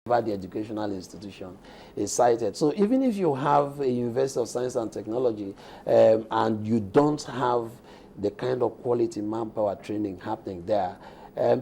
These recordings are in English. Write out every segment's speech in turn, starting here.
the educational institution is cited. So even if you have a University of Science and Technology and you don't have the kind of quality manpower training happening there,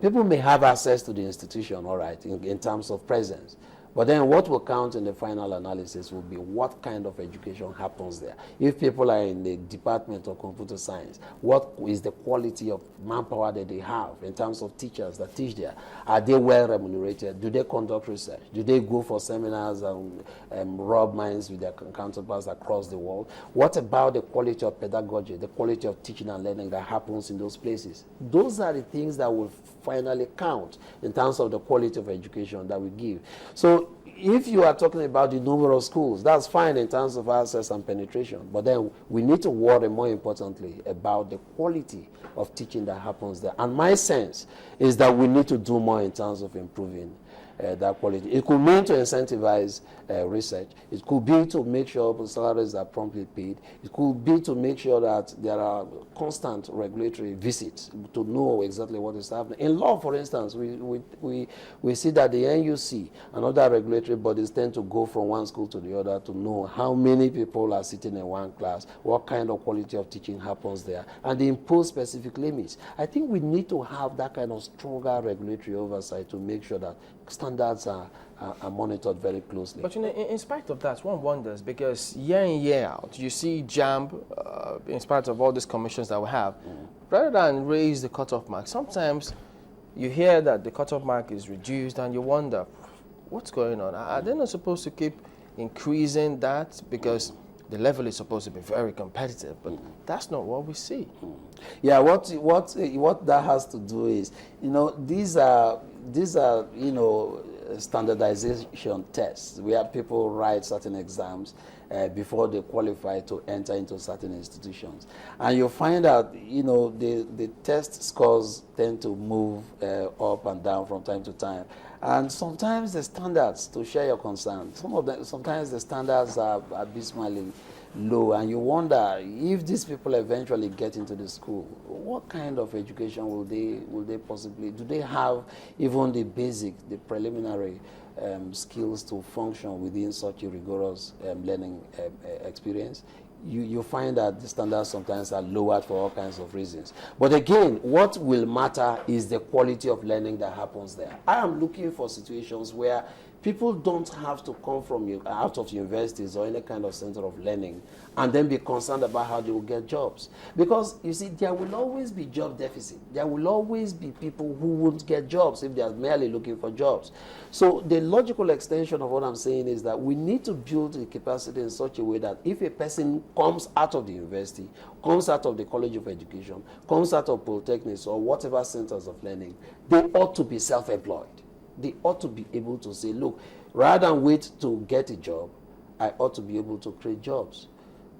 people may have access to the institution, all right, in terms of presence. But then what will count in the final analysis will be what kind of education happens there. If people are in the Department of Computer Science, what is the quality of manpower that they have in terms of teachers that teach there? Are they well remunerated? Do they conduct research? Do they go for seminars and rub minds with their counterparts across the world? What about the quality of pedagogy, the quality of teaching and learning that happens in those places? Those are the things that will finally count in terms of the quality of education that we give. So if you are talking about the number of schools, that's fine in terms of access and penetration, but then we need to worry more importantly about the quality of teaching that happens there. And my sense is that we need to do more in terms of improving that quality. It could mean to incentivize research. It could be to make sure salaries are promptly paid. It could be to make sure that there are constant regulatory visits to know exactly what is happening. In law, for instance, we see that the NUC and other regulatory bodies tend to go from one school to the other to know how many people are sitting in one class, what kind of quality of teaching happens there, and they impose specific limits. I think we need to have that kind of stronger regulatory oversight to make sure that standards are monitored very closely. But in spite of that, one wonders, because year in, year out, you see JAMB, in spite of all these commissions that we have, rather than raise the cutoff mark, sometimes you hear that the cutoff mark is reduced and you wonder, what's going on? Are they not supposed to keep increasing that? Because the level is supposed to be very competitive, but that's not what we see. Yeah, what that has to do is, these are standardization tests where people write certain exams before they qualify to enter into certain institutions. And you find out, the test scores tend to move up and down from time to time. And sometimes the standards, to share your concern, sometimes the standards are abysmally low, and you wonder if these people eventually get into the school, what kind of education will they possibly, do they have even the basic, the preliminary skills to function within such a rigorous learning experience? You find that the standards sometimes are lowered for all kinds of reasons. But again, what will matter is the quality of learning that happens there. I am looking for situations where people don't have to come from out of universities or any kind of center of learning and then be concerned about how they will get jobs. Because, you see, there will always be job deficit. There will always be people who won't get jobs if they are merely looking for jobs. So the logical extension of what I'm saying is that we need to build the capacity in such a way that if a person comes out of the university, comes out of the College of Education, comes out of polytechnics or whatever centers of learning, they ought to be self-employed. They ought to be able to say, look, rather than wait to get a job, I ought to be able to create jobs.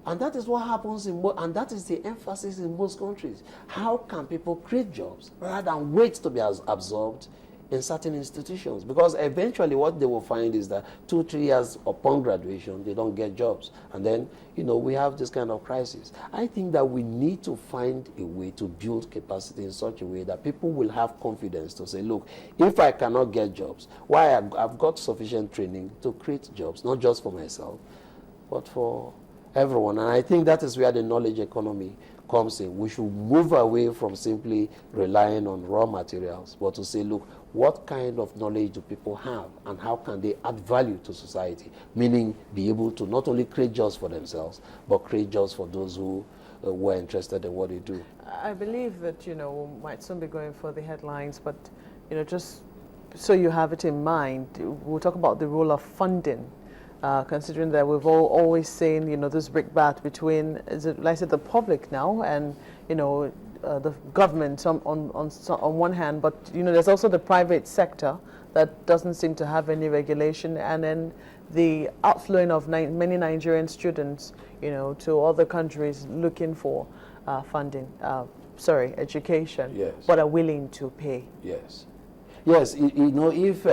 And that is what happens and that is the emphasis in most countries. How can people create jobs rather than wait to be absorbed in certain institutions? Because eventually what they will find is that 2-3 years upon graduation, they don't get jobs. And then, we have this kind of crisis. I think that we need to find a way to build capacity in such a way that people will have confidence to say, look, if I cannot get jobs, why I've got sufficient training to create jobs, not just for myself, but for everyone. And I think that is where the knowledge economy comes in. We should move away from simply relying on raw materials, but to say, look, what kind of knowledge do people have and how can they add value to society? Meaning be able to not only create jobs for themselves, but create jobs for those who were interested in what they do. I believe that, we might soon be going for the headlines, but, just so you have it in mind, we'll talk about the role of funding. Considering that we've always seen, this brickbat between, the public now and, the government on one hand, but, there's also the private sector that doesn't seem to have any regulation, and then the outflowing of many Nigerian students, to other countries looking for funding, education, yes, but are willing to pay. Yes. Yes, if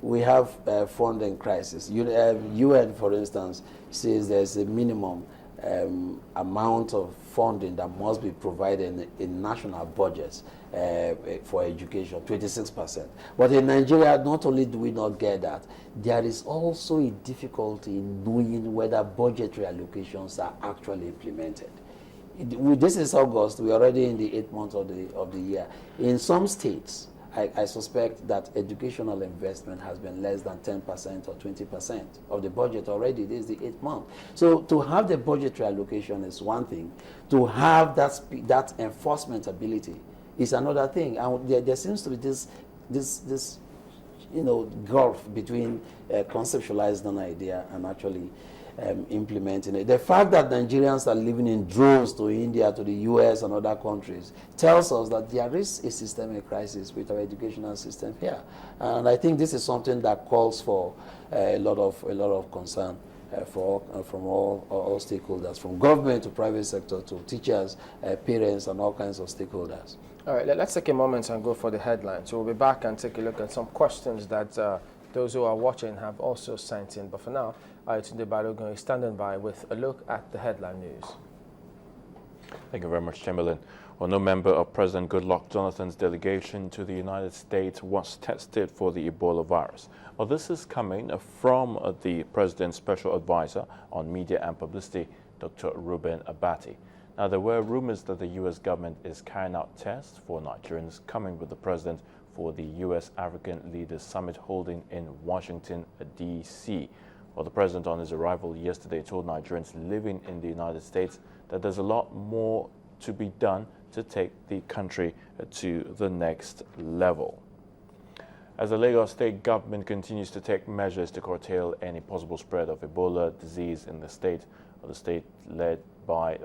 we have funding crisis. UN, for instance, says there's a minimum amount of funding that must be provided in national budgets for education, 26%. But in Nigeria, not only do we not get that, there is also a difficulty in knowing whether budgetary allocations are actually implemented. This is August. We're already in the 8th month of the year. In some states, I suspect that educational investment has been less than 10% or 20% of the budget already. This is the 8th month. So to have the budgetary allocation is one thing. To have that enforcement ability is another thing. And there seems to be this gulf between conceptualizing an idea and actually implementing it. The fact that Nigerians are living in droves to India, to the US and other countries tells us that there is a systemic crisis with our educational system here. And I think this is something that calls for a lot of concern from all stakeholders, from government to private sector to teachers, parents and all kinds of stakeholders. All right, let's take a moment and go for the headlines. So we'll be back and take a look at some questions that those who are watching have also sent in. But for now, Tunde Balogun is standing by with a look at the headline news. Thank you very much, Chamberlain. Well, no member of President Goodluck Jonathan's delegation to the United States was tested for the Ebola virus. Well, this is coming from the President's Special Advisor on Media and Publicity, Dr. Ruben Abati. Now, there were rumors that the U.S. government is carrying out tests for Nigerians coming with the President for the U.S. African Leaders Summit holding in Washington, D.C. Well, the President on his arrival yesterday told Nigerians living in the United States that there's a lot more to be done to take the country to the next level. As the Lagos state government continues to take measures to curtail any possible spread of Ebola disease in the state, this team led by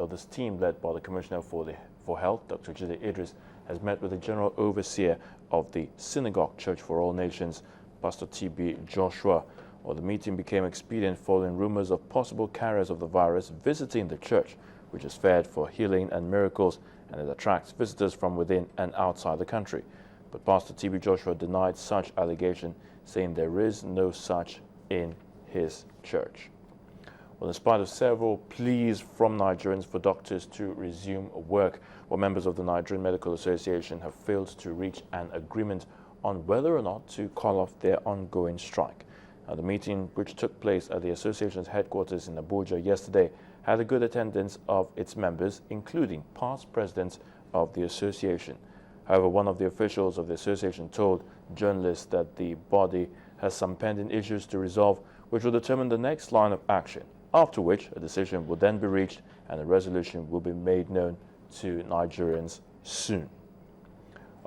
the Commissioner for Health, Dr. Jide Idris, has met with the General Overseer of the Synagogue Church for All Nations, Pastor T.B. Joshua. Well, the meeting became expedient following rumors of possible carriers of the virus visiting the church, which is feared for healing and miracles, and it attracts visitors from within and outside the country. But Pastor T.B. Joshua denied such allegation, saying there is no such in his church. Well, in spite of several pleas from Nigerians for doctors to resume work, members of the Nigerian Medical Association have failed to reach an agreement on whether or not to call off their ongoing strike. The meeting, which took place at the association's headquarters in Abuja yesterday, had a good attendance of its members, including past presidents of the association. However, one of the officials of the association told journalists that the body has some pending issues to resolve, which will determine the next line of action, after which a decision will then be reached and a resolution will be made known to Nigerians soon.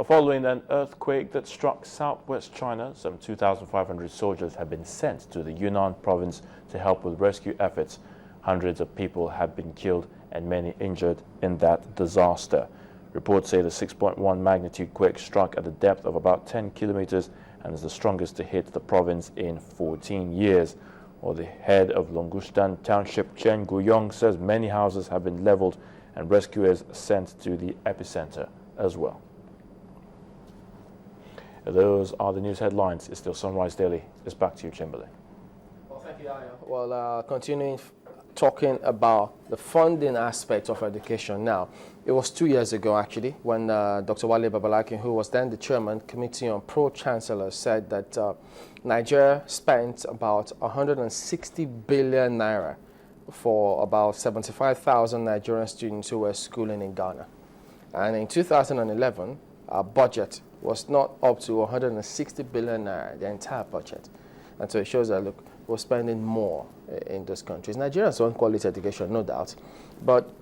Following an earthquake that struck southwest China, some 2,500 soldiers have been sent to the Yunnan province to help with rescue efforts. Hundreds of people have been killed and many injured in that disaster. Reports say the 6.1 magnitude quake struck at a depth of about 10 kilometers and is the strongest to hit the province in 14 years. Or the head of Longustan Township, Chen Guyong, says many houses have been leveled and rescuers sent to the epicenter as well. Those are the news headlines. It's still Sunrise Daily. It's back to you, Chamberlain. Well, thank you, Ayo. Well, continuing talking about the funding aspect of education now. It was 2 years ago, actually, when Dr. Wale Babalakin, who was then the chairman, Committee on Pro-Chancellors, said that Nigeria spent about 160 billion naira for about 75,000 Nigerian students who were schooling in Ghana. And in 2011, our budget was not up to 160 billion naira, the entire budget. And so it shows that, look, we're spending more in those countries. Nigerians want quality education, no doubt. But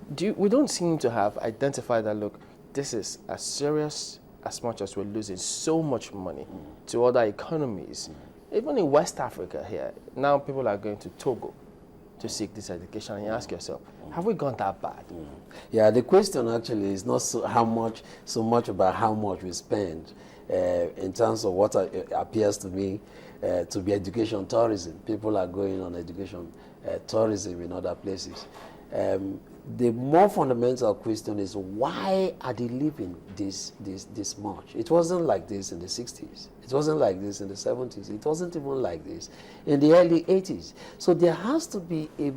we don't seem to have identified that, look, this is as serious as much as we're losing so much money to other economies. Even in West Africa here, now people are going to Togo to seek this education, and you ask yourself, have we gone that bad? Yeah, the question actually is not so much about how much we spend in terms of what appears to me to be education tourism. People are going on education tourism in other places. the more fundamental question is, why are they living this much? It wasn't like this in the 60s. It wasn't like this in the 70s. It wasn't even like this in the early 80s. So there has to be a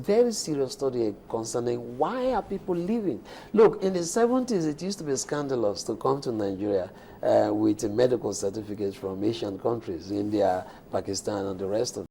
very serious study concerning why are people living. Look, in the 70s, it used to be scandalous to come to Nigeria with a medical certificate from Asian countries, India, Pakistan, and the rest of